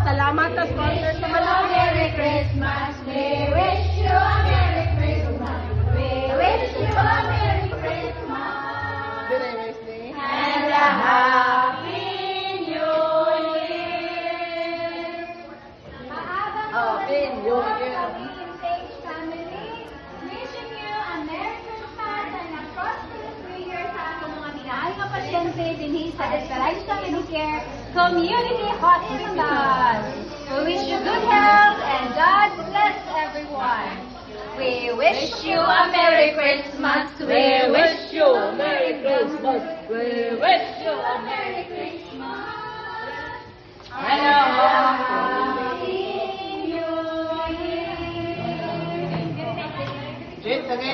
Salamat sa sponsor sa Manila. Merry Christmas. We wish you a Merry Christmas. We wish you a Merry Christmas. And a Happy New Year. Happy New Year. Sage family, wishing you a Merry Christmas and a prosperous New Year sa ating mga minahal na pasyente din sa Esperanza Medicare Community Hospital. We wish you good health and God bless everyone. We wish you a Merry Christmas. We wish you a Merry Christmas. We wish you a Merry Christmas. and a Happy New Year. Jit, tagay